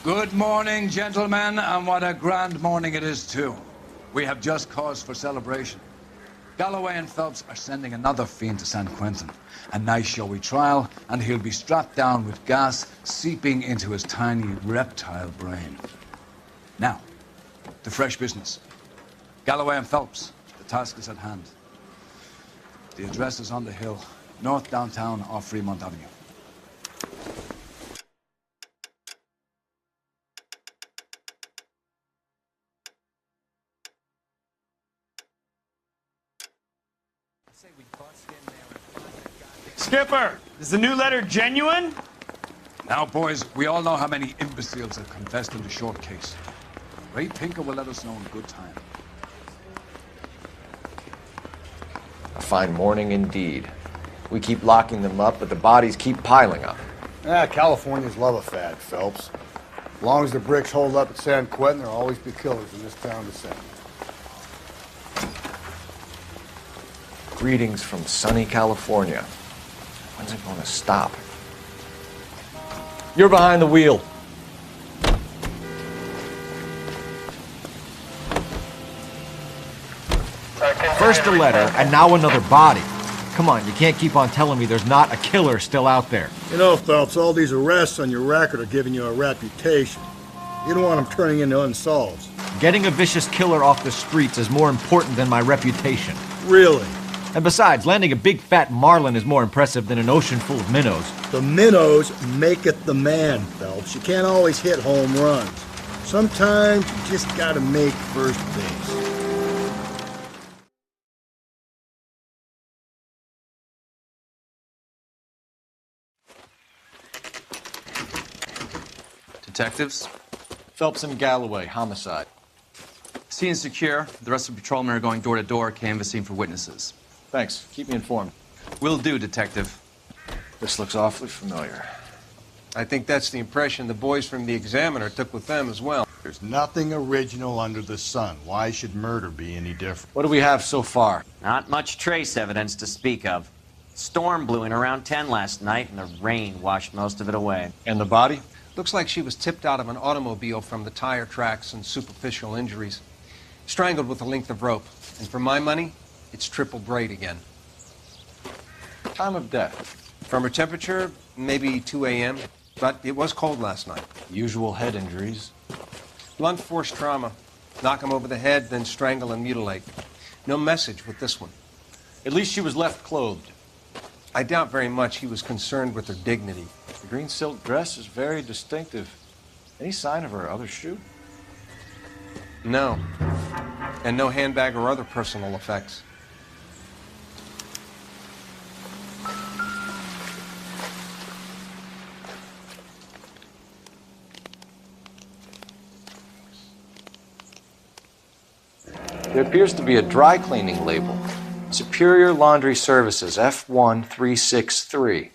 Good morning, gentlemen, and what a grand morning it is, too. We have just cause for celebration. Galloway and Phelps are sending another fiend to San Quentin. A nice showy trial, and he'll be strapped down with gas seeping into his tiny reptile brain. Now, to fresh business. Galloway and Phelps, the task is at hand. The address is on the hill, north downtown off Fremont Avenue. Skipper, is the new letter genuine? Now, boys, we all know how many imbeciles have confessed in the short case. Ray Pinker will let us know in good time. A fine morning indeed. We keep locking them up, but the bodies keep piling up. Californians love a fad, Phelps. As long as the bricks hold up at San Quentin, there'll always be killers in this town to send. Greetings from sunny California. When's it going to stop? You're behind the wheel. First a letter, and now another body. Come on, you can't keep on telling me there's not a killer still out there. You know, Phelps, all these arrests on your record are giving you a reputation. You don't want them turning into unsolveds. Getting a vicious killer off the streets is more important than my reputation. Really? And besides, landing a big fat marlin is more impressive than an ocean full of minnows. The minnows make it the man, Phelps. You can't always hit home runs. Sometimes you just gotta make first base. Detectives? Phelps and Galloway, homicide. Scene is secure. The rest of the patrolmen are going door to door, canvassing for witnesses. Thanks. Keep me informed. Will do, Detective. This looks awfully familiar. I think that's the impression the boys from the Examiner took with them as well. There's nothing original under the sun. Why should murder be any different? What do we have so far? Not much trace evidence to speak of. Storm blew in around 10 last night, and the rain washed most of it away. And the body? Looks like she was tipped out of an automobile from the tire tracks and superficial injuries. Strangled with a length of rope. And for my money, it's triple braid again. Time of death? From her temperature, maybe 2 a.m., but it was cold last night. Usual head injuries. Blunt force trauma. Knock him over the head, then strangle and mutilate. No message with this one. At least she was left clothed. I doubt very much he was concerned with her dignity. The green silk dress is very distinctive. Any sign of her other shoe? No. And no handbag or other personal effects. There appears to be a dry cleaning label. Superior Laundry Services, F1363.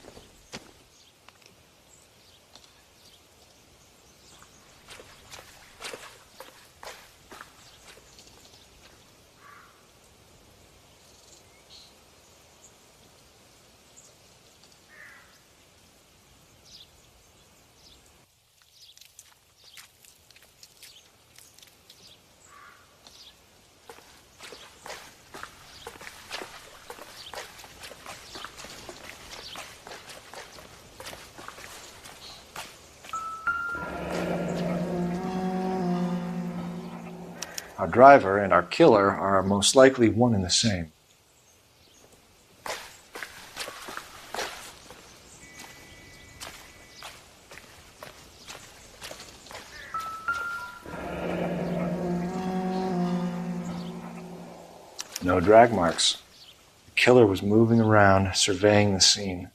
Our driver and our killer are most likely one and the same. No drag marks. The killer was moving around, surveying the scene.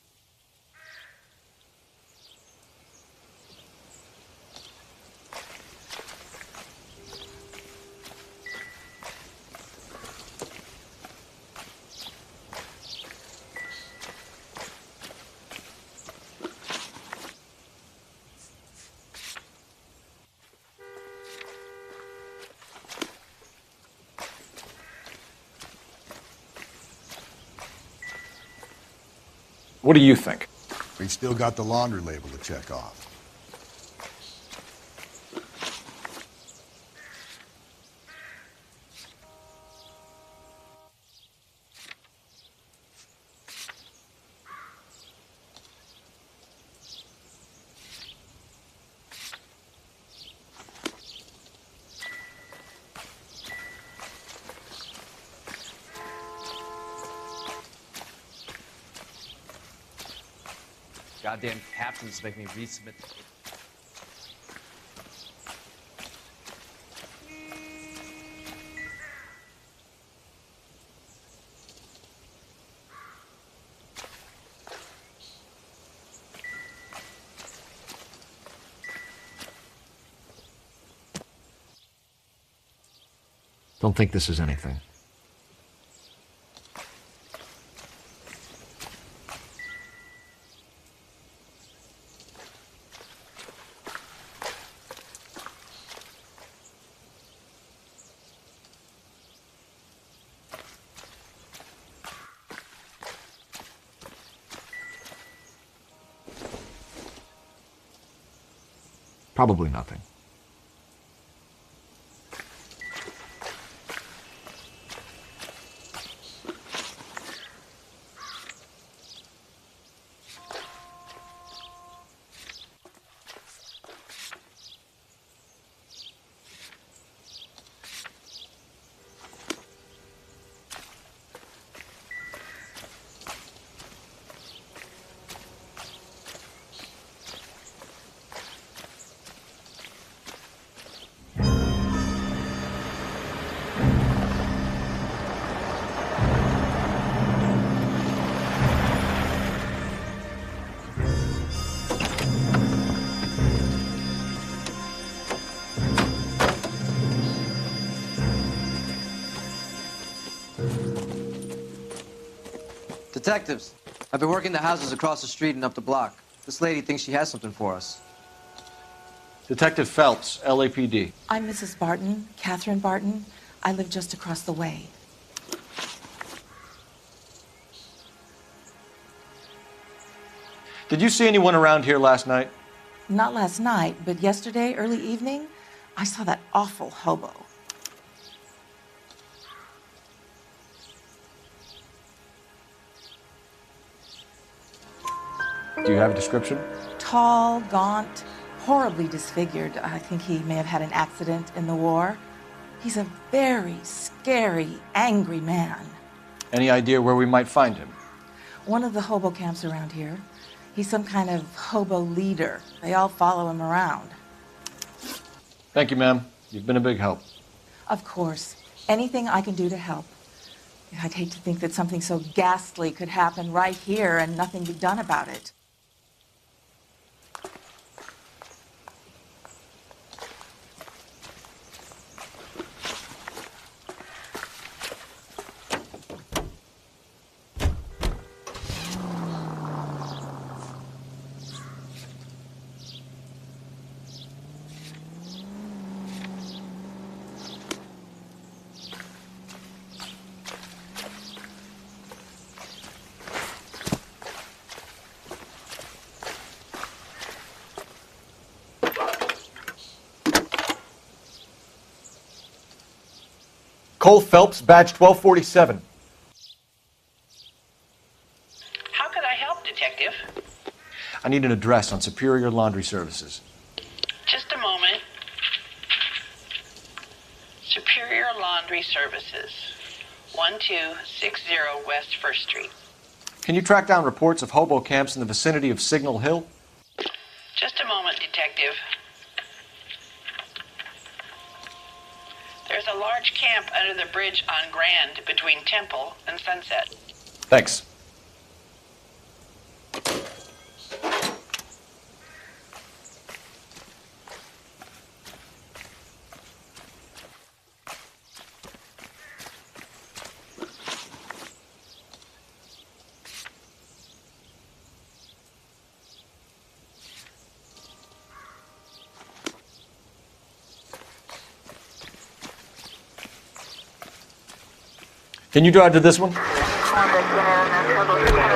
What do you think? We've still got the laundry label to check off. Goddamn captains make me resubmit. Don't think this is anything. Probably nothing. Detectives, I've been working the houses across the street and up the block. This lady thinks she has something for us. Detective Phelps, LAPD. I'm Mrs. Barton, Catherine Barton. I live just across the way. Did you see anyone around here last night? Not last night, but yesterday, early evening, I saw that awful hobo. Do you have a description? Tall, gaunt, horribly disfigured. I think he may have had an accident in the war. He's a very scary, angry man. Any idea where we might find him? One of the hobo camps around here. He's some kind of hobo leader. They all follow him around. Thank you, ma'am. You've been a big help. Of course. Anything I can do to help. I'd hate to think that something so ghastly could happen right here and nothing be done about it. Cole Phelps, badge 1247. How could I help, Detective? I need an address on Superior Laundry Services. Just a moment. Superior Laundry Services, 1260 West 1st Street. Can you track down reports of hobo camps in the vicinity of Signal Hill? Just a moment, Detective. There's a large camp under the bridge on Grand between Temple and Sunset. Thanks. Can you drive to this one?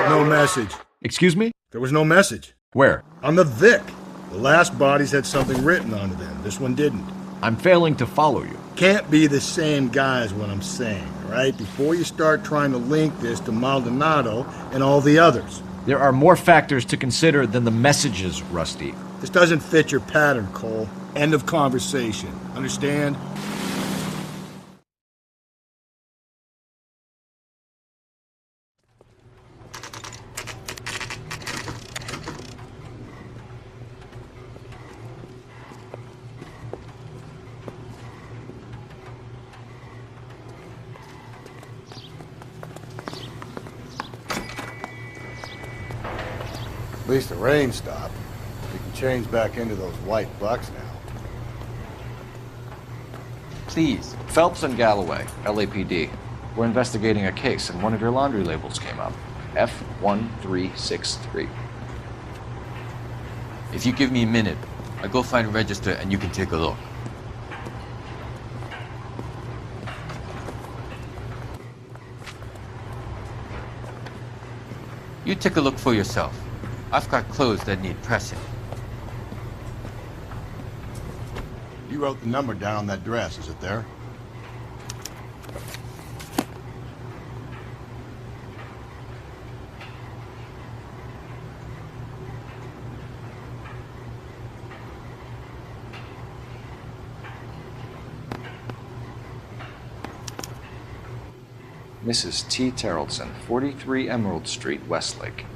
No message. Excuse me? There was no message. Where? On the Vic. The last bodies had something written onto them. This one didn't. I'm failing to follow you. Can't be the same guy is what I'm saying, all right? Before you start trying to link this to Maldonado and all the others. There are more factors to consider than the messages, Rusty. This doesn't fit your pattern, Cole. End of conversation. Understand? least the rain stopped. We can change back into those white bucks now. Please. Phelps and Galloway, LAPD. We're investigating a case, and one of your laundry labels came up. F1363. If you give me a minute, I'll go find a register and you can take a look. You take a look for yourself. I've got clothes that need pressing. You wrote the number down on that dress, is it there? Mrs. T. Terrellson, 43 Emerald Street, Westlake.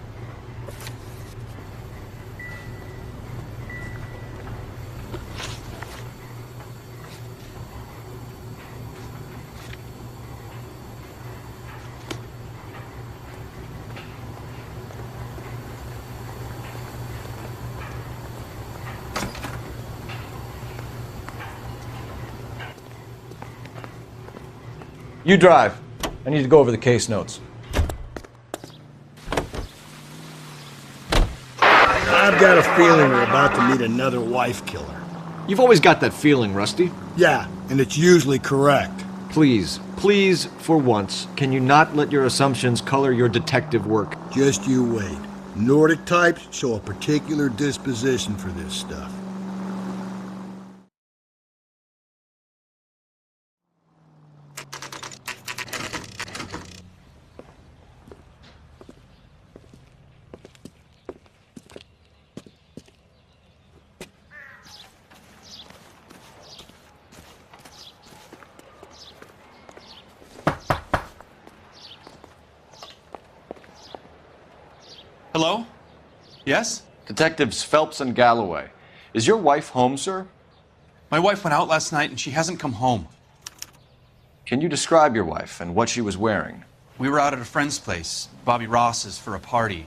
You drive. I need to go over the case notes. I've got a feeling we're about to meet another wife killer. You've always got that feeling, Rusty. Yeah, and it's usually correct. Please, for once, can you not let your assumptions color your detective work? Just you wait. Nordic types show a particular disposition for this stuff. Hello? Yes? Detectives Phelps and Galloway. Is your wife home, sir? My wife went out last night and she hasn't come home. Can you describe your wife and what she was wearing? We were out at a friend's place, Bobby Ross's, for a party.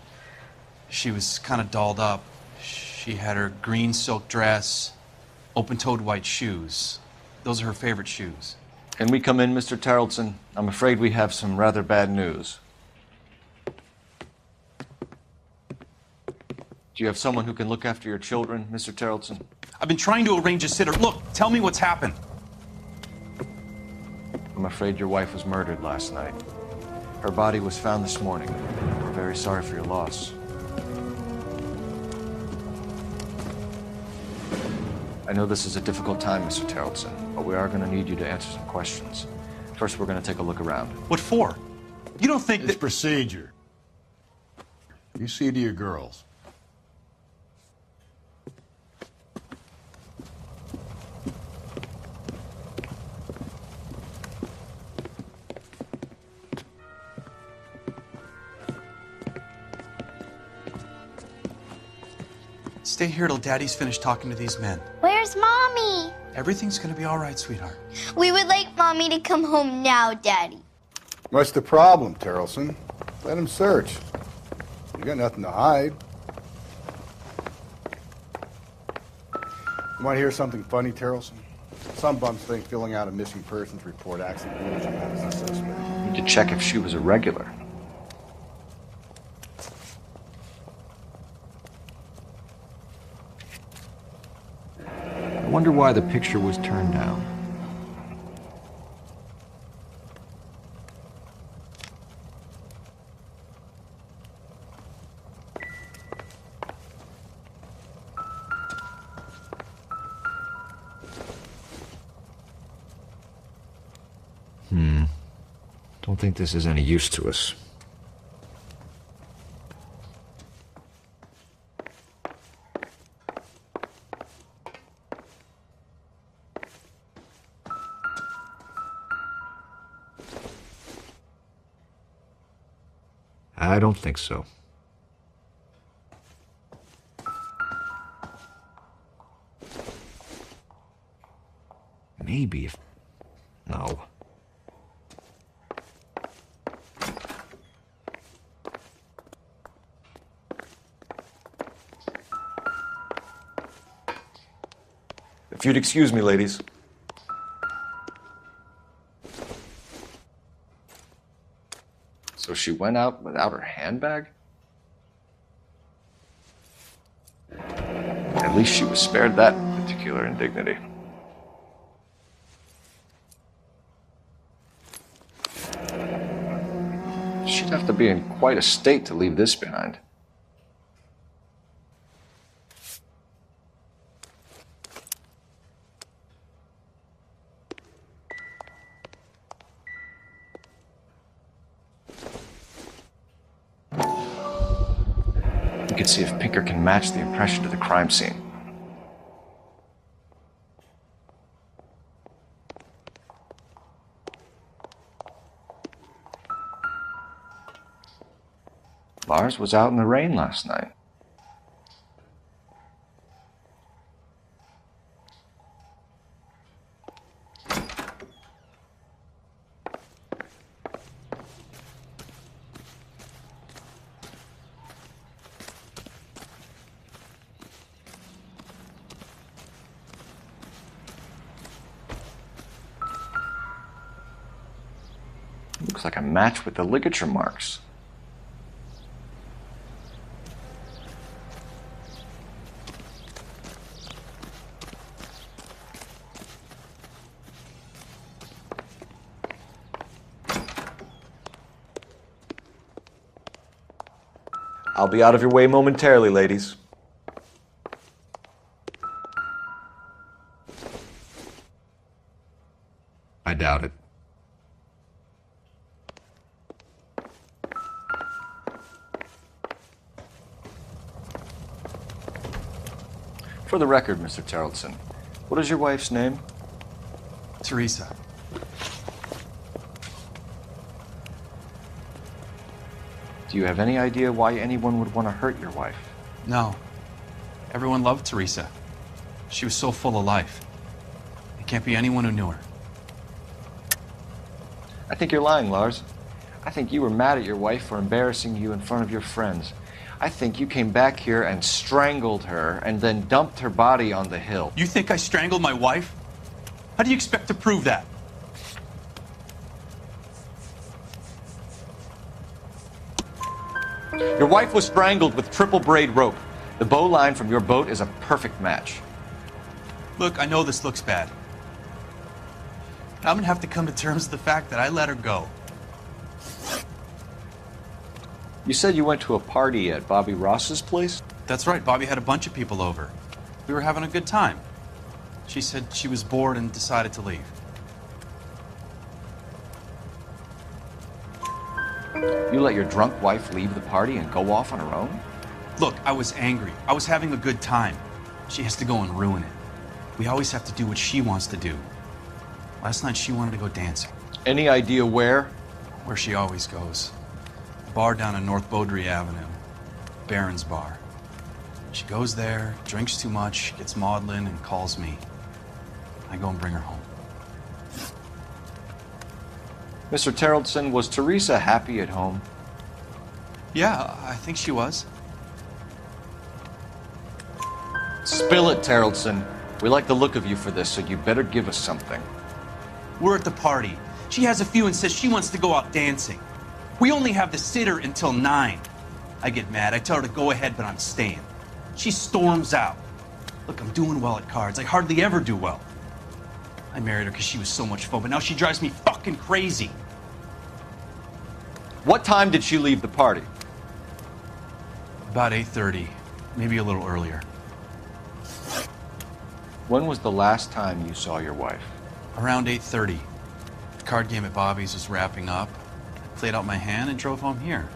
She was kind of dolled up. She had her green silk dress, open-toed white shoes. Those are her favorite shoes. Can we come in, Mr. Terrellson? I'm afraid we have some rather bad news. Do you have someone who can look after your children, Mr. Terrellson? I've been trying to arrange a sitter. Look, tell me what's happened. I'm afraid your wife was murdered last night. Her body was found this morning. We're very sorry for your loss. I know this is a difficult time, Mr. Terrellson, but we are going to need you to answer some questions. First, we're going to take a look around. What for? You don't think It's that... procedure. You see to your girls. Stay here till Daddy's finished talking to these men. Where's Mommy? Everything's gonna be all right, sweetheart. We would like Mommy to come home now, Daddy. What's the problem, Terrellson? Let him search. You got nothing to hide. You want to hear something funny, Terrellson? Some bums think filling out a missing persons report accidentally rules you out as a suspect. We need to check if she was a regular. I wonder why the picture was turned down. Don't think this is any use to us. I don't think so. Maybe if... No. If you'd excuse me, ladies. So she went out without her handbag? At least she was spared that particular indignity. She'd have to be in quite a state to leave this behind. We could see if Pinker can match the impression to the crime scene. Lars was out in the rain last night. Looks like a match with the ligature marks. I'll be out of your way momentarily, ladies. I doubt it. For the record, Mr. Terrelson, what is your wife's name? Teresa. Do you have any idea why anyone would want to hurt your wife? No. Everyone loved Teresa. She was so full of life. It can't be anyone who knew her. I think you're lying, Lars. I think you were mad at your wife for embarrassing you in front of your friends. I think you came back here and strangled her and then dumped her body on the hill. You think I strangled my wife? How do you expect to prove that? Your wife was strangled with triple braid rope. The bow line from your boat is a perfect match. Look, I know this looks bad. I'm gonna have to come to terms with the fact that I let her go. You said you went to a party at Bobby Ross's place? That's right, Bobby had a bunch of people over. We were having a good time. She said she was bored and decided to leave. You let your drunk wife leave the party and go off on her own? Look, I was angry. I was having a good time. She has to go and ruin it. We always have to do what she wants to do. Last night she wanted to go dancing. Any idea where? Where she always goes. A bar down on North Beaudry Avenue. Barron's Bar. She goes there, drinks too much, gets maudlin, and calls me. I go and bring her home. Mr. Terrelson, was Teresa happy at home? Yeah, I think she was. Spill it, Terrelson. We like the look of you for this, so you better give us something. We're at the party. She has a few and says she wants to go out dancing. We only have the sitter until 9. I get mad. I tell her to go ahead, but I'm staying. She storms out. Look, I'm doing well at cards. I hardly ever do well. I married her because she was so much fun, but now she drives me fucking crazy. What time did she leave the party? About 8:30, maybe a little earlier. When was the last time you saw your wife? Around 8:30. The card game at Bobby's was wrapping up. I played out my hand and drove home here.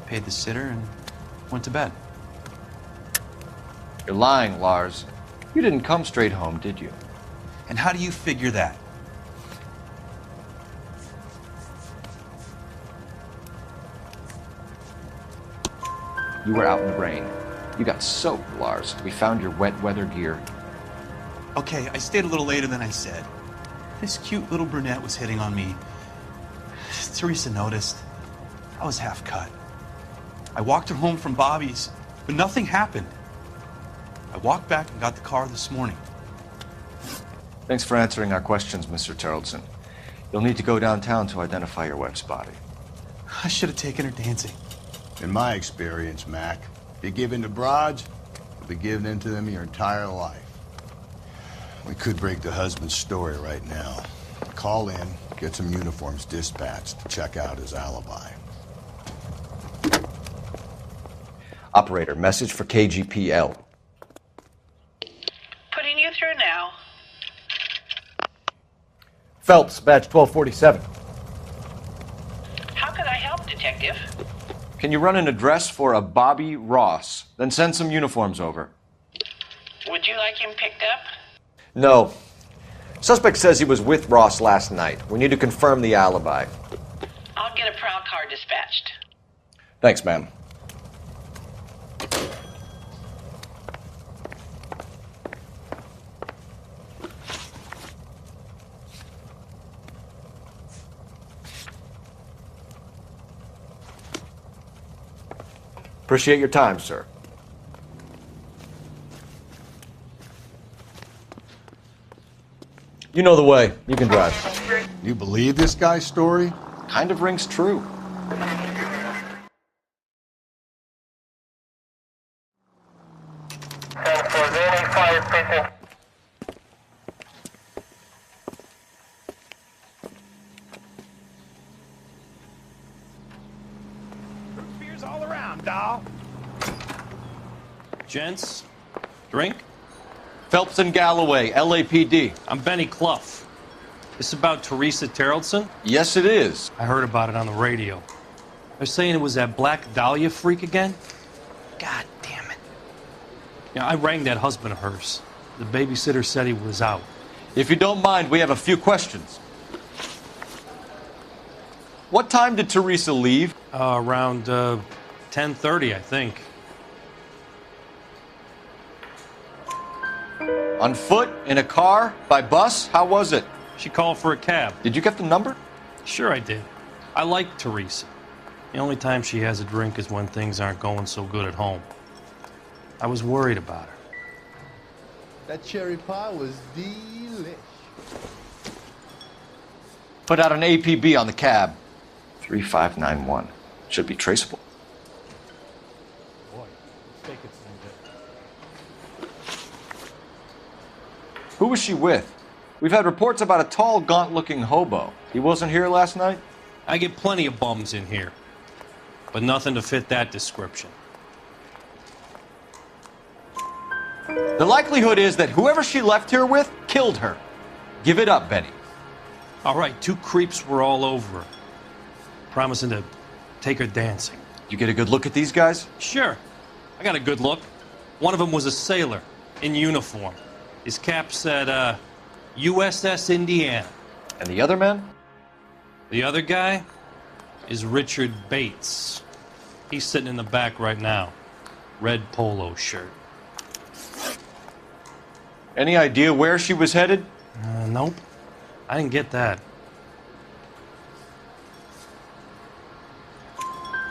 Paid the sitter and went to bed. You're lying, Lars. You didn't come straight home, did you? And how do you figure that? You were out in the rain. You got soaked, Lars. We found your wet weather gear. Okay, I stayed a little later than I said. This cute little brunette was hitting on me. Teresa noticed. I was half cut. I walked her home from Bobby's, but nothing happened. I walked back and got the car this morning. Thanks for answering our questions, Mr. Tarleton. You'll need to go downtown to identify your wife's body. I should have taken her dancing. In my experience, Mac, if you give in to broads, you'll be giving in to them your entire life. We could break the husband's story right now. Call in, get some uniforms dispatched to check out his alibi. Operator, message for KGPL. Putting you through now. Phelps, badge 1247. How could I help, Detective? Can you run an address for a Bobby Ross? Then send some uniforms over. Would you like him picked up? No. Suspect says he was with Ross last night. We need to confirm the alibi. I'll get a prowl car dispatched. Thanks, ma'am. Appreciate your time, sir. You know the way. You can drive. You believe this guy's story? Kind of rings true. Beers all around, doll. Gents, drink? Phelps and Galloway, LAPD. I'm Benny Clough. This about Teresa Tarleton? Yes, it is. I heard about it on the radio. They're saying it was that Black Dahlia freak again? God damn it. I rang that husband of hers. The babysitter said he was out. If you don't mind, we have a few questions. What time did Teresa leave? Around 10:30, I think. On foot? In a car? By bus? How was it? She called for a cab. Did you get the number? Sure I did. I like Teresa. The only time she has a drink is when things aren't going so good at home. I was worried about her. That cherry pie was delish. Put out an APB on the cab. 3591. Should be traceable. Boy, take it some Who was she with? We've had reports about a tall, gaunt-looking hobo. He wasn't here last night? I get plenty of bums in here, but nothing to fit that description. The likelihood is that whoever she left here with killed her. Give it up, Benny. All right, 2 creeps were all over her, promising to take her dancing. You get a good look at these guys? Sure. I got a good look. One of them was a sailor in uniform. His cap said, USS Indiana. And the other man? The other guy is Richard Bates. He's sitting in the back right now. Red polo shirt. Any idea where she was headed? Nope. I didn't get that.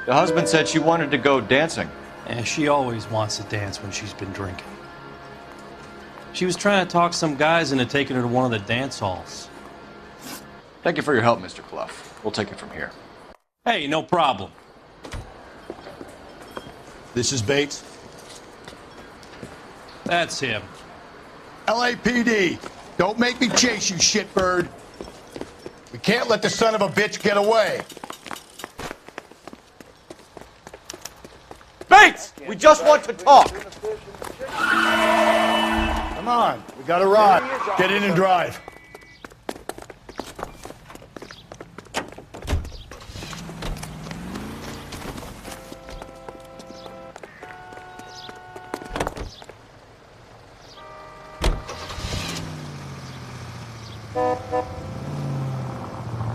The husband said she wanted to go dancing. Yeah, she always wants to dance when she's been drinking. She was trying to talk some guys into taking her to one of the dance halls. Thank you for your help, Mr. Clough. We'll take it from here. Hey, no problem. This is Bates. That's him. LAPD, don't make me chase you, shitbird. We can't let the son of a bitch get away. Bates! We just want to talk! Come on, we got a ride. Get in and drive.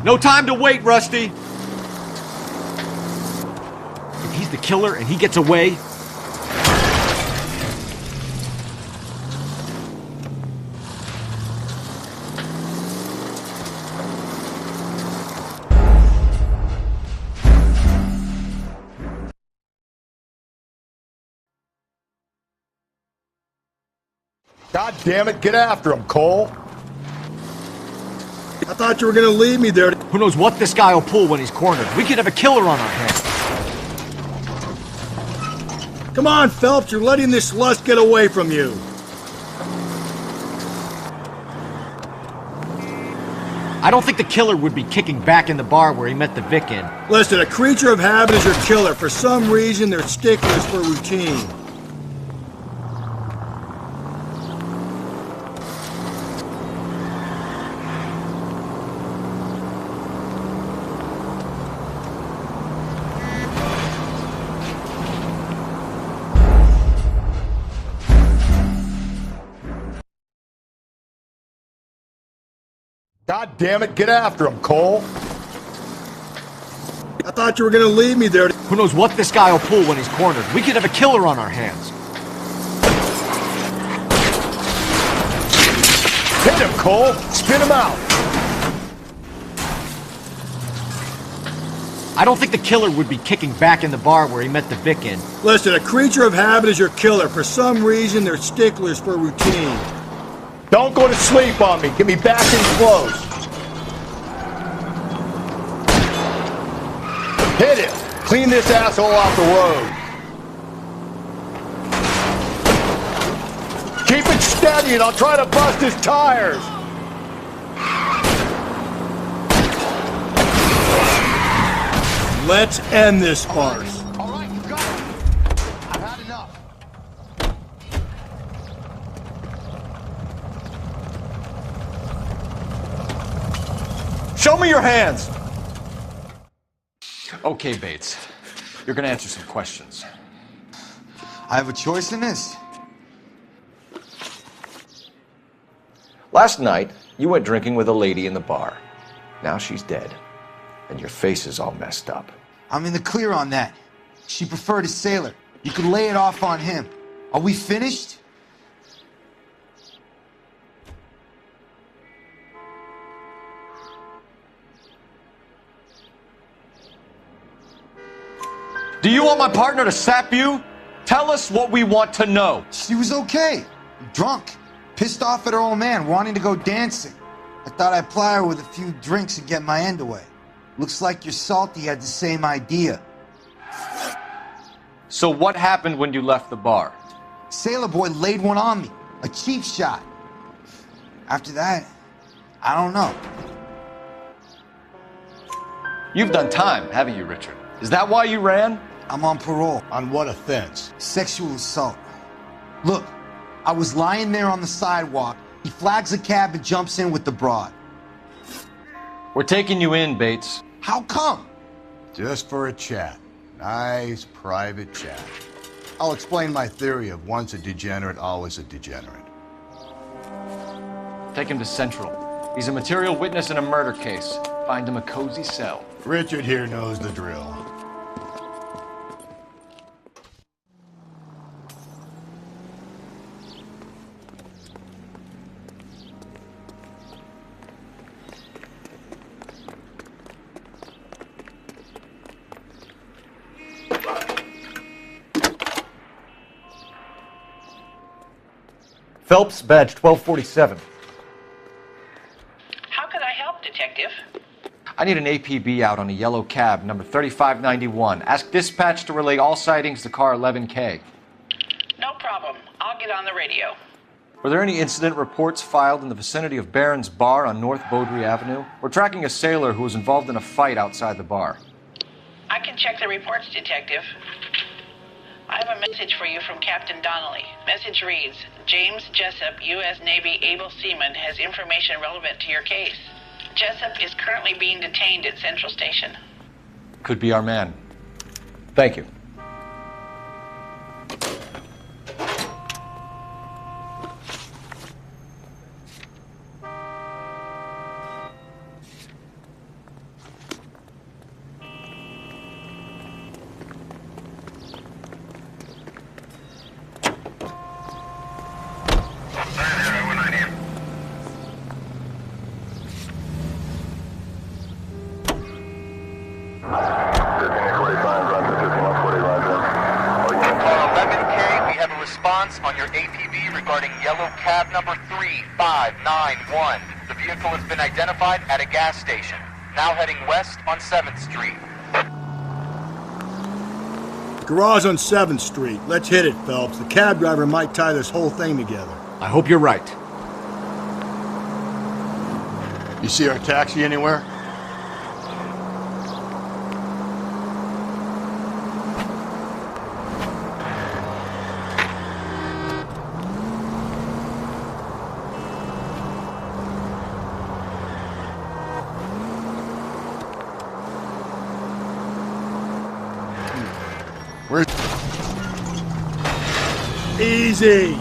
No time to wait, Rusty! If he's the killer and he gets away... God damn it, get after him, Cole. I thought you were gonna leave me there. Who knows what this guy will pull when he's cornered? We could have a killer on our hands. Come on, Phelps, you're letting this lust get away from you. I don't think the killer would be kicking back in the bar where he met the Vic in. Listen, a creature of habit is your killer. For some reason, they're sticklers for routine. God damn it, get after him, Cole. I thought you were gonna leave me there. Who knows what this guy will pull when he's cornered? We could have a killer on our hands. Hit him, Cole. Spin him out. I don't think the killer would be kicking back in the bar where he met the Vic in. Listen, a creature of habit is your killer. For some reason, they're sticklers for routine. Don't go to sleep on me. Get me back in close. Hit him. Clean this asshole off the road. Keep it steady and I'll try to bust his tires. Let's end this farce. All right, you got it. I've had enough. Show me your hands. Okay, Bates. You're gonna answer some questions. I have a choice in this? Last night, you went drinking with a lady in the bar. Now she's dead. And your face is all messed up. I'm in the clear on that. She preferred a sailor. You could lay it off on him. Are we finished? Do you want my partner to sap you? Tell us what we want to know. She was okay. Drunk. Pissed off at her old man, wanting to go dancing. I thought I'd ply her with a few drinks and get my end away. Looks like your salty had the same idea. So what happened when you left the bar? Sailor boy laid one on me. A cheap shot. After that, I don't know. You've done time, haven't you, Richard? Is that why you ran? I'm on parole. On what offense? Sexual assault. Look, I was lying there on the sidewalk. He flags a cab and jumps in with the broad. We're taking you in, Bates. How come? Just for a chat. Nice private chat. I'll explain my theory of once a degenerate, always a degenerate. Take him to Central. He's a material witness in a murder case. Find him a cozy cell. Richard here knows the drill. Phelps, badge 1247. How could I help, Detective? I need an APB out on a yellow cab, number 3591. Ask dispatch to relay all sightings to car 11K. No problem. I'll get on the radio. Were there any incident reports filed in the vicinity of Barron's Bar on North Beaudry Avenue? We're tracking a sailor who was involved in a fight outside the bar. I can check the reports, Detective. I have a message for you from Captain Donnelly. Message reads, James Jessup, U.S. Navy able seaman, has information relevant to your case. Jessup is currently being detained at Central Station. Could be our man. Thank you. On your APB regarding yellow cab number 3591. The vehicle has been identified at a gas station. Now heading west on 7th Street. Garage on 7th Street. Let's hit it, Phelps. The cab driver might tie this whole thing together. I hope you're right. You see our taxi anywhere? Where's... Easy.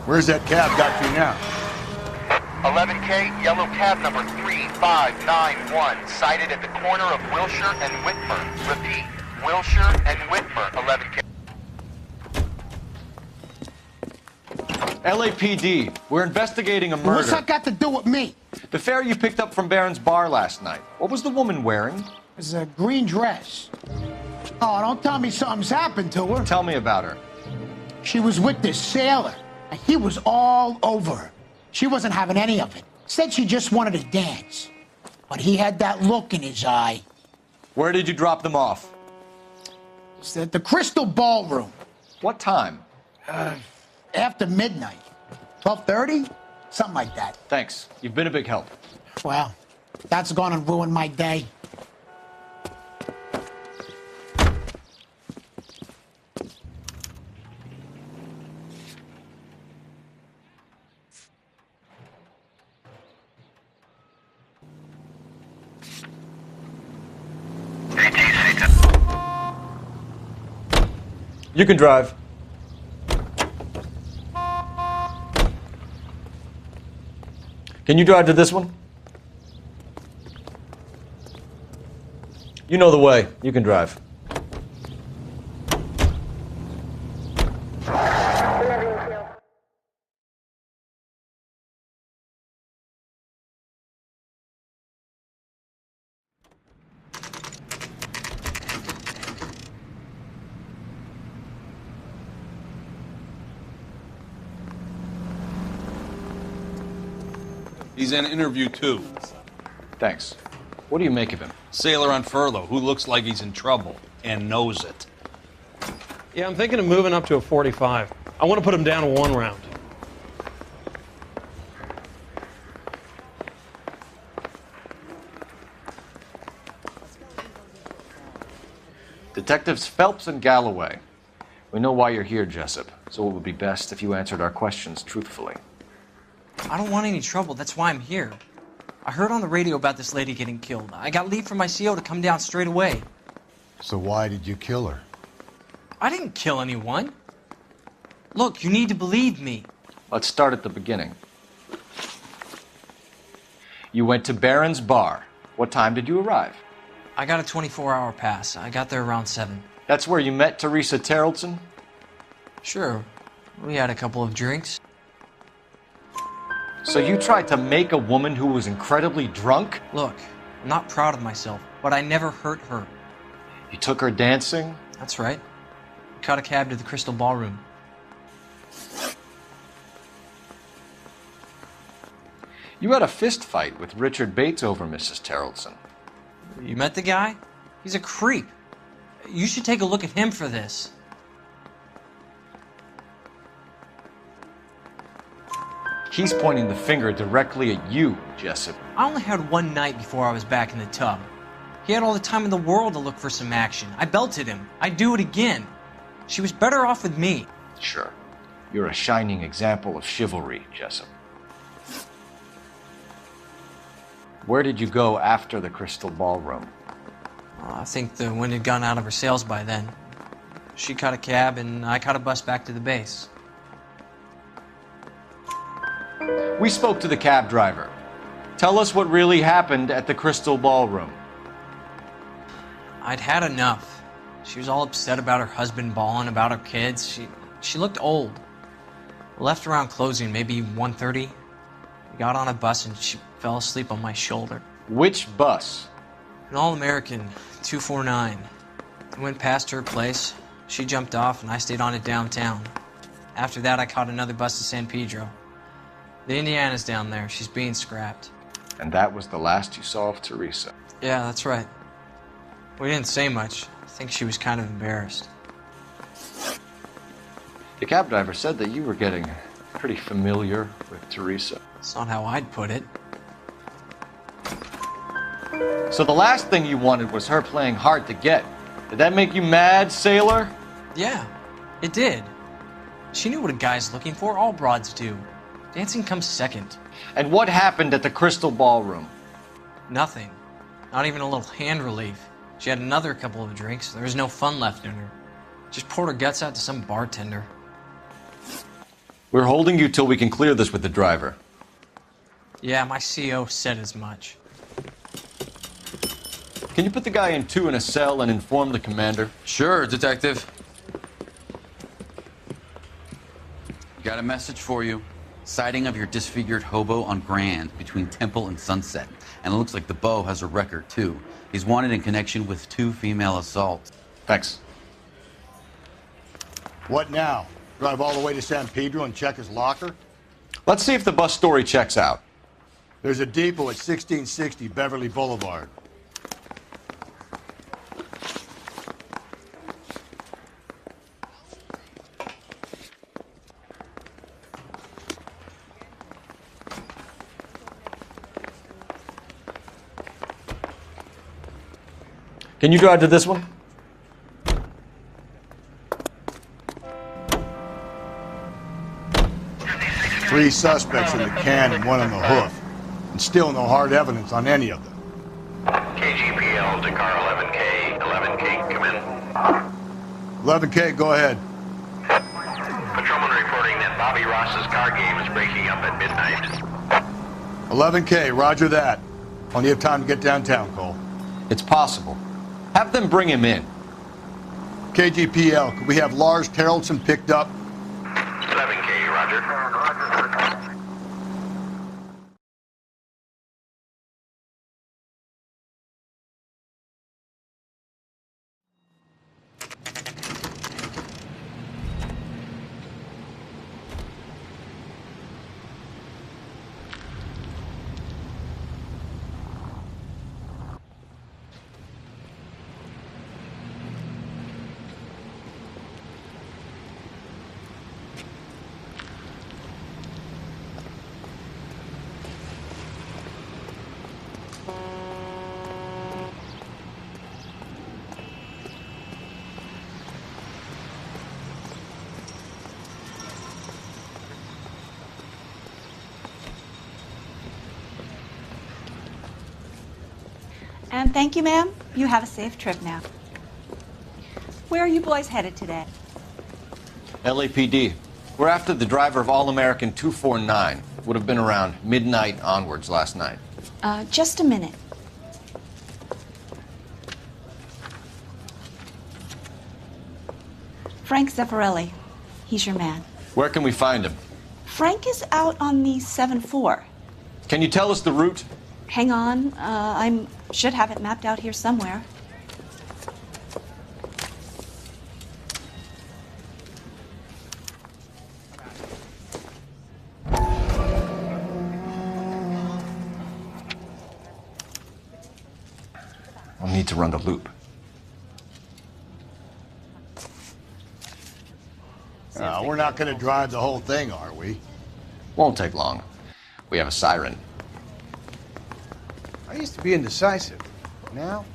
Where's that cab got to now? 11K, yellow cab number 3591, sighted at the corner of Wilshire and Whitmer. Repeat, Wilshire and Whitmer, 11K. LAPD, we're investigating a murder. What's that got to do with me? The fare you picked up from Barron's bar last night. What was the woman wearing? It was a green dress. Oh, don't tell me something's happened to her. Tell me about her. She was with this sailor, and he was all over her. She wasn't having any of it. Said she just wanted to dance. But he had that look in his eye. Where did you drop them off? It's at the Crystal Ballroom. What time? After midnight. 12:30? Something like that. Thanks. You've been a big help. Well, that's gonna ruin my day. You can drive. Can you drive to this one? You know the way. You can drive. He's in interview 2. Thanks. What do you make of him? Sailor on furlough who looks like he's in trouble and knows it. Yeah, I'm thinking of moving up to a 45. I want to put him down to 1 round. Detectives Phelps and Galloway. We know why you're here, Jessup, so it would be best if you answered our questions truthfully. I don't want any trouble. That's why I'm here. I heard on the radio about this lady getting killed. I got leave from my CO to come down straight away. So why did you kill her? I didn't kill anyone. Look, you need to believe me. Let's start at the beginning. You went to Barron's bar. What time did you arrive? I got a 24-hour pass. I got there around 7. That's where you met Teresa Terrelson? Sure. We had a couple of drinks. So you tried to make a woman who was incredibly drunk? Look, I'm not proud of myself, but I never hurt her. You took her dancing? That's right. I caught a cab to the Crystal Ballroom. You had a fist fight with Richard Bates over Mrs. Terrelson. You met the guy? He's a creep. You should take a look at him for this. He's pointing the finger directly at you, Jessup. I only had 1 night before I was back in the tub. He had all the time in the world to look for some action. I belted him. I'd do it again. She was better off with me. Sure. You're a shining example of chivalry, Jessup. Where did you go after the Crystal Ballroom? I think the wind had gone out of her sails by then. She caught a cab and I caught a bus back to the base. We spoke to the cab driver. Tell us what really happened at the Crystal Ballroom. I'd had enough. She was all upset about her husband bawling about her kids. She looked old. Left around closing, maybe 1:30. We got on a bus and she fell asleep on my shoulder. Which bus? An All-American 249. I went past her place, She jumped off, and I stayed on it downtown. After that, I caught another bus to San Pedro. The Indiana's down there. She's being scrapped. And that was the last you saw of Teresa. Yeah, that's right. We didn't say much. I think she was kind of embarrassed. The cab driver said that you were getting pretty familiar with Teresa. That's not how I'd put it. So the last thing you wanted was her playing hard to get. Did that make you mad, sailor? Yeah, it did. She knew what a guy's looking for. All broads do. Dancing comes second. And what happened at the Crystal Ballroom? Nothing. Not even a little hand relief. She had another couple of drinks. There was no fun left in her. Just poured her guts out to some bartender. We're holding you till we can clear this with the driver. Yeah, my CO said as much. Can you put the guy in 2 in a cell and inform the commander? Sure, Detective. Got a message for you. Sighting of your disfigured hobo on Grand between Temple and Sunset. And it looks like the Beau has a record, too. He's wanted in connection with 2 female assaults. Thanks. What now? Drive all the way to San Pedro and check his locker? Let's see if the bus story checks out. There's a depot at 1660 Beverly Boulevard. Can you drive to this one? Three suspects in the can and 1 on the hoof. And still no hard evidence on any of them. KGPL to car 11K. 11K, come in. 11K, go ahead. Patrolman reporting that Bobby Ross's car game is breaking up at midnight. 11K, roger that. Plenty of time to get downtown, Cole. It's possible. Have them bring him in. KGPL, could we have Lars Terrelson picked up? 11K, roger. And thank you, ma'am. You have a safe trip now. Where are you boys headed today? LAPD. We're after the driver of All-American 249. Would have been around midnight onwards last night. Just a minute. Frank Zeffirelli. He's your man. Where can we find him? Frank is out on the 7-4. Can you tell us the route? Hang on. I should have it mapped out here somewhere. We'll need to run the loop. We're not going to drive the whole thing, are we? Won't take long. We have a siren. I used to be indecisive. Now?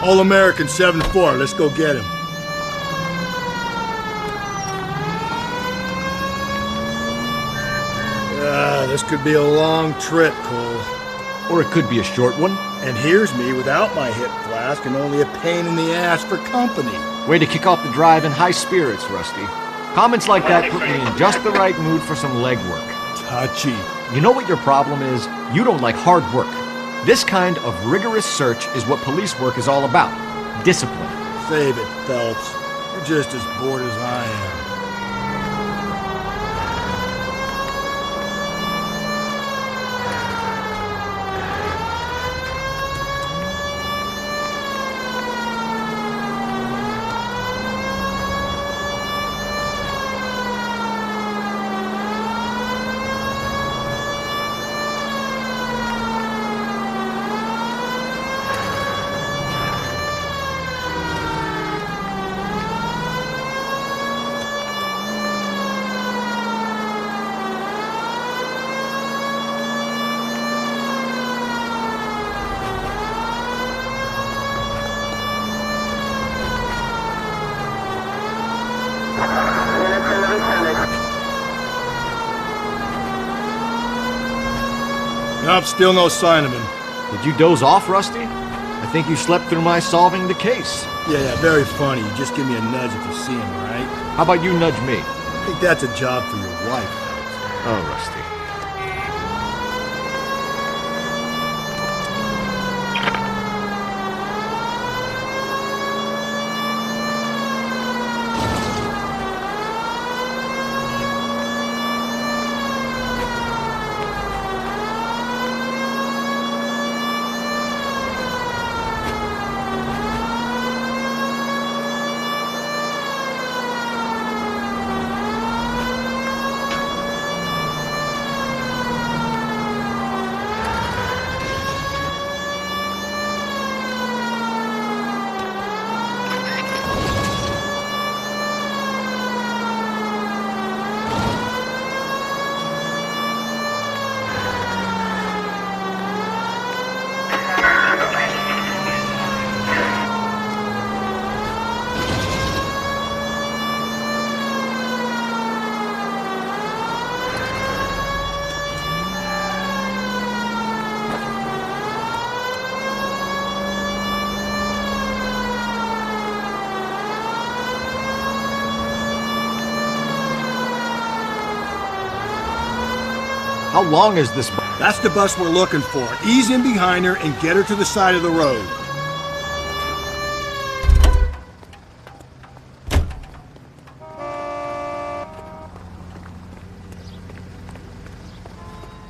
All-American 7-4. Let's go get him. This could be a long trip, Cole. Or it could be a short one. And here's me without my hip flask and only a pain in the ass for company. Way to kick off the drive in high spirits, Rusty. Comments like that put me in just the right mood for some legwork. Hachi. You know what your problem is? You don't like hard work. This kind of rigorous search is what police work is all about. Discipline. Save it, Phelps. You're just as bored as I am. Nope, still no sign of him. Did you doze off, Rusty? I think you slept through my solving the case. Yeah, very funny. You just give me a nudge if you see him, all right? How about you nudge me? I think that's a job for your wife. Oh, Rusty. How long is this? That's the bus we're looking for. Ease in behind her and get her to the side of the road.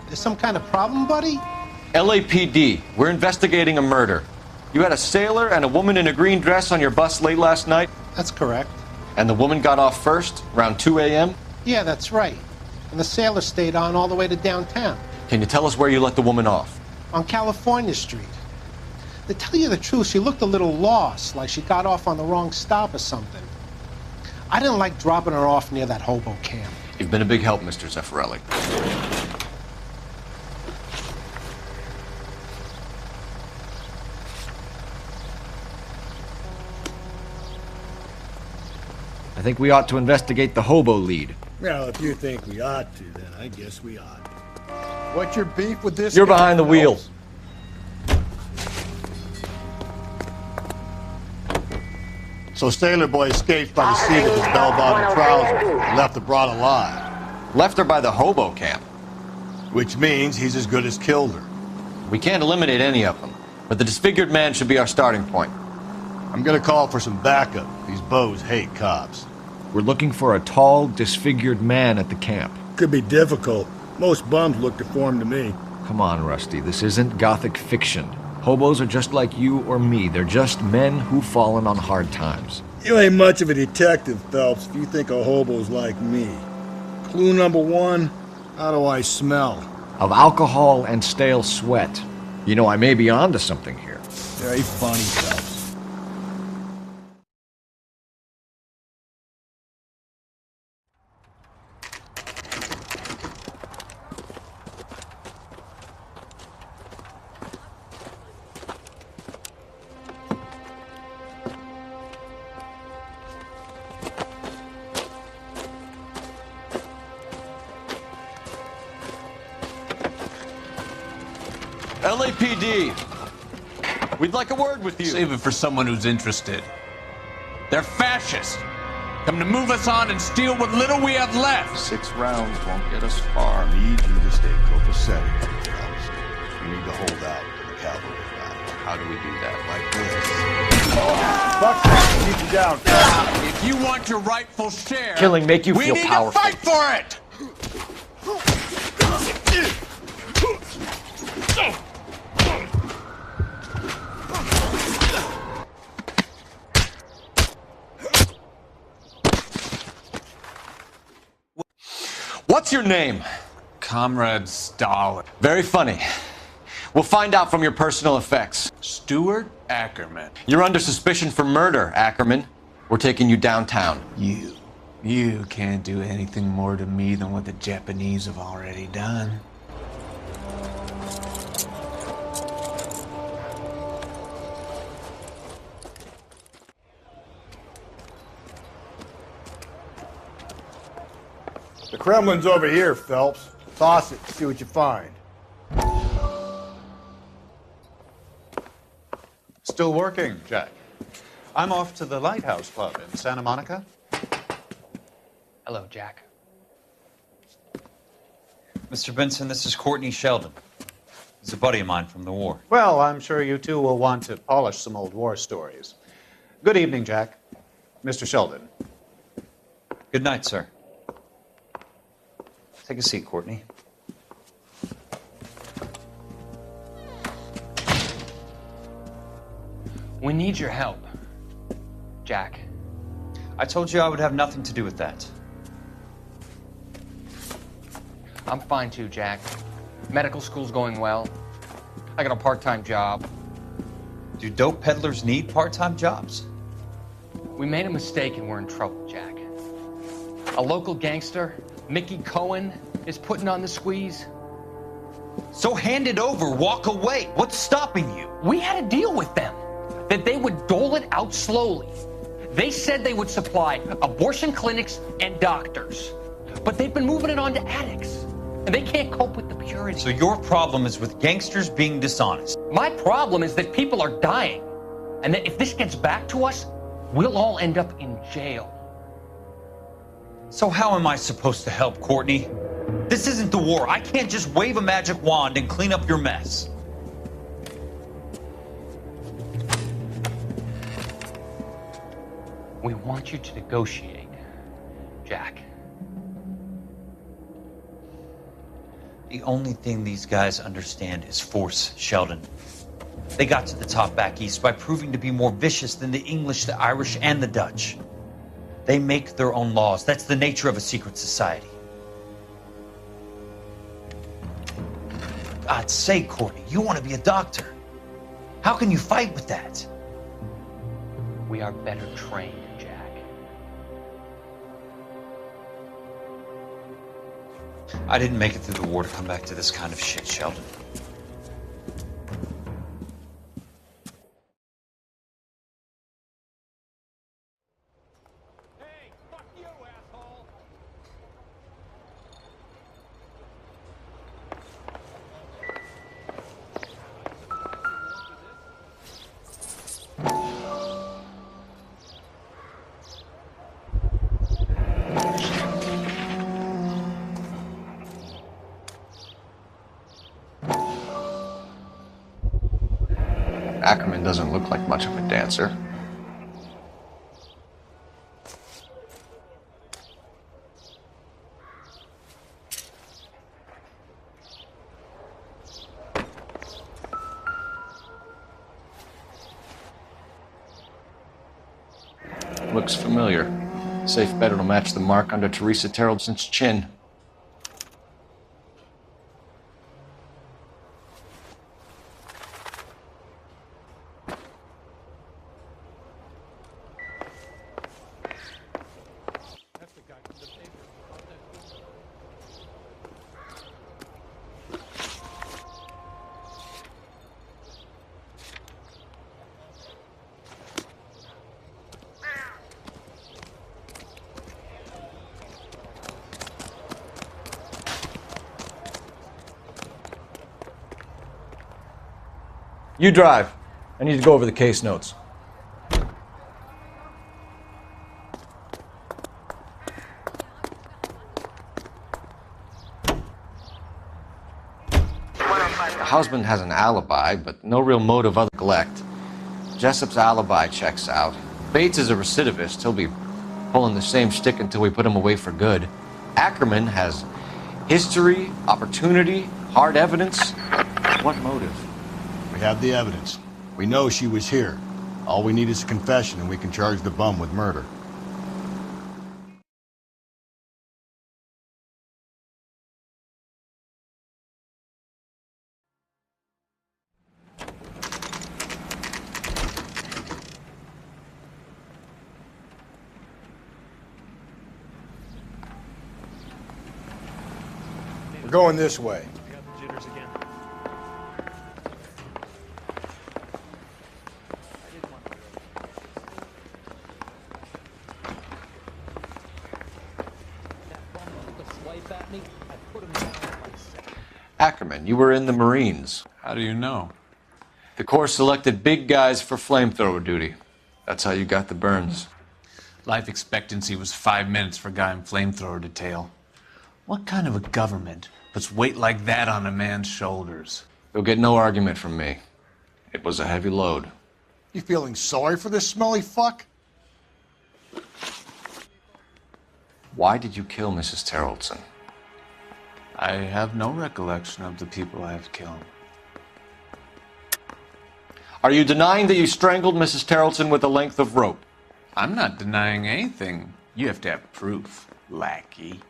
There's some kind of problem, buddy? LAPD, we're investigating a murder. You had a sailor and a woman in a green dress on your bus late last night? That's correct. And the woman got off first, around 2 a.m.? Yeah, that's right. And the sailor stayed on all the way to downtown. Can you tell us where you let the woman off? On California Street. To tell you the truth, she looked a little lost, like she got off on the wrong stop or something. I didn't like dropping her off near that hobo camp. You've been a big help, Mr. Zeffirelli. I think we ought to investigate the hobo lead. Well, if you think we ought to, then I guess we ought to. What's your beef with this You're guy, behind the wheel. So Sailor Boy escaped by the seat of his bell-bottom trousers and left the broad alive. Left her by the hobo camp. Which means he's as good as killed her. We can't eliminate any of them, but the disfigured man should be our starting point. I'm gonna call for some backup. These bows hate cops. We're looking for a tall, disfigured man at the camp. Could be difficult. Most bums look deformed to me. Come on, Rusty. This isn't gothic fiction. Hobos are just like you or me. They're just men who've fallen on hard times. You ain't much of a detective, Phelps, if you think a hobo's like me. Clue number one, how do I smell? Of alcohol and stale sweat. You know, I may be onto something here. Very funny, Phelps. LAPD, we'd like a word with you. Save it for someone who's interested. They're fascists. Come to move us on and steal what little we have left. 6 rounds won't get us far. I need you to stay copacetic, Phelps. You need to hold out to the cavalry rally. How do we do that? Like this. Fuck that. Keep you down, Phelps. If you want your rightful share, Killing make you we feel need powerful. to fight for it. What's your name? Comrade Stalin. Very funny. We'll find out from your personal effects. Stuart Ackerman. You're under suspicion for murder, Ackerman. We're taking you downtown. You can't do anything more to me than what the Japanese have already done. The Kremlin's over here, Phelps. Toss it, see what you find. Still working, Jack. I'm off to the Lighthouse Club in Santa Monica. Hello, Jack. Mr. Benson, this is Courtney Sheldon. He's a buddy of mine from the war. Well, I'm sure you two will want to polish some old war stories. Good evening, Jack. Mr. Sheldon. Good night, sir. Take a seat, Courtney. We need your help, Jack. I told you I would have nothing to do with that. I'm fine too, Jack. Medical school's going well. I got a part-time job. Do dope peddlers need part-time jobs? We made a mistake and we're in trouble, Jack. A local gangster, Mickey Cohen, is putting on the squeeze. So hand it over, walk away. What's stopping you? We had a deal with them that they would dole it out slowly. They said they would supply abortion clinics and doctors, but they've been moving it on to addicts, and they can't cope with the purity. So your problem is with gangsters being dishonest. My problem is that people are dying, and that if this gets back to us, we'll all end up in jail. So how am I supposed to help, Courtney? This isn't the war. I can't just wave a magic wand and clean up your mess. We want you to negotiate, Jack. The only thing these guys understand is force, Sheldon. They got to the top back east by proving to be more vicious than the English, the Irish, and the Dutch. They make their own laws. That's the nature of a secret society. For God's sake, Courtney, you want to be a doctor. How can you fight with that? We are better trained, Jack. I didn't make it through the war to come back to this kind of shit, Sheldon. Ackerman doesn't look like much of a dancer. Looks familiar. Safe bet it'll match the mark under Teresa Terrelson's chin. You drive. I need to go over the case notes. The husband has an alibi, but no real motive other than neglect. Jessup's alibi checks out. Bates is a recidivist. He'll be pulling the same shtick until we put him away for good. Ackerman has history, opportunity, hard evidence. What motive? We have the evidence. We know she was here. All we need is a confession, and we can charge the bum with murder. We're going this way. Ackerman, you were in the Marines. How do you know? The Corps selected big guys for flamethrower duty. That's how you got the burns. Life expectancy was 5 minutes for a guy in flamethrower detail. What kind of a government puts weight like that on a man's shoulders? You'll get no argument from me. It was a heavy load. You feeling sorry for this smelly fuck? Why did you kill Mrs. Terrellson? I have no recollection of the people I have killed. Are you denying that you strangled Mrs. Terrellson with a length of rope? I'm not denying anything. You have to have proof, lackey.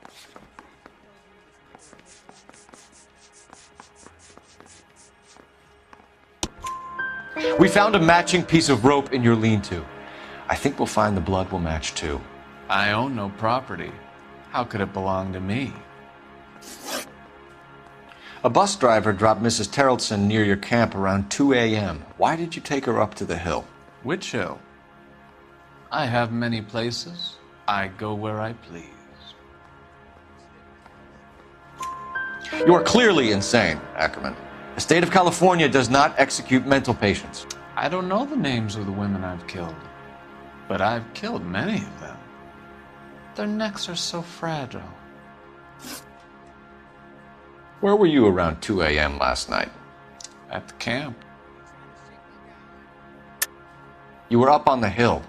We found a matching piece of rope in your lean-to. I think we'll find the blood will match too. I own no property. How could it belong to me? A bus driver dropped Mrs. Terrellson near your camp around 2 a.m. Why did you take her up to the hill? Which hill? I have many places. I go where I please. You are clearly insane, Ackerman. The state of California does not execute mental patients. I don't know the names of the women I've killed, but I've killed many of them. Their necks are so fragile. Where were you around 2 a.m. last night? At the camp. You were up on the hill.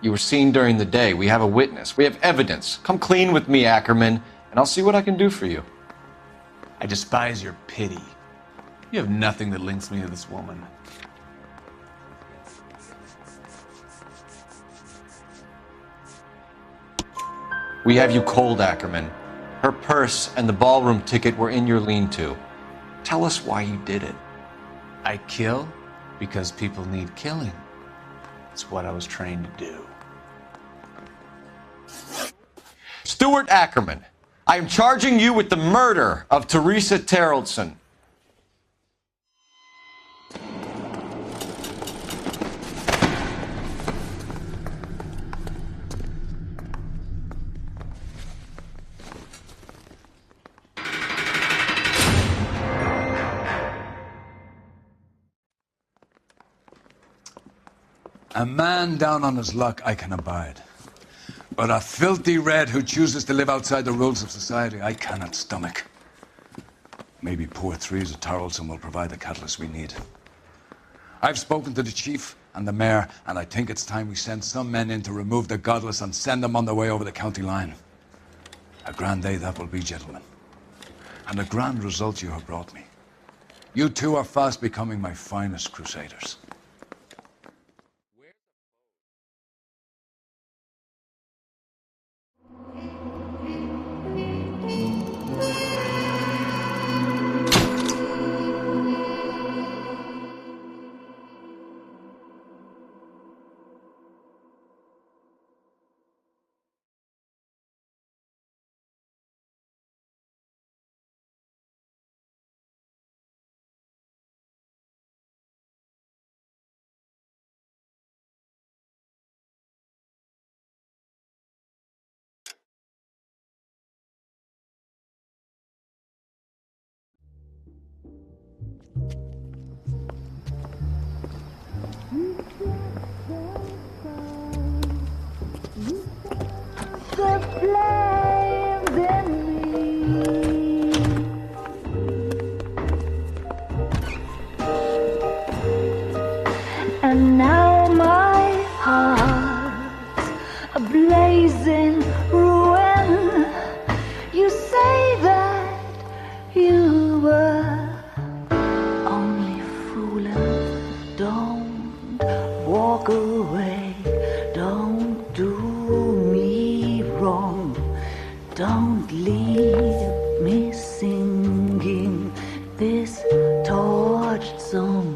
You were seen during the day. We have a witness. We have evidence. Come clean with me, Ackerman, and I'll see what I can do for you. I despise your pity. You have nothing that links me to this woman. We have you cold, Ackerman. Her purse and the ballroom ticket were in your lean-to. Tell us why you did it. I kill because people need killing. It's what I was trained to do. Stuart Ackerman, I am charging you with the murder of Teresa Terrellson. A man down on his luck I can abide. But a filthy red who chooses to live outside the rules of society, I cannot stomach. Maybe poor Teresa Terrellson will provide the catalyst we need. I've spoken to the chief and the mayor, and I think it's time we send some men in to remove the godless and send them on their way over the county line. A grand day that will be, gentlemen. And a grand result you have brought me. You two are fast becoming my finest crusaders. song.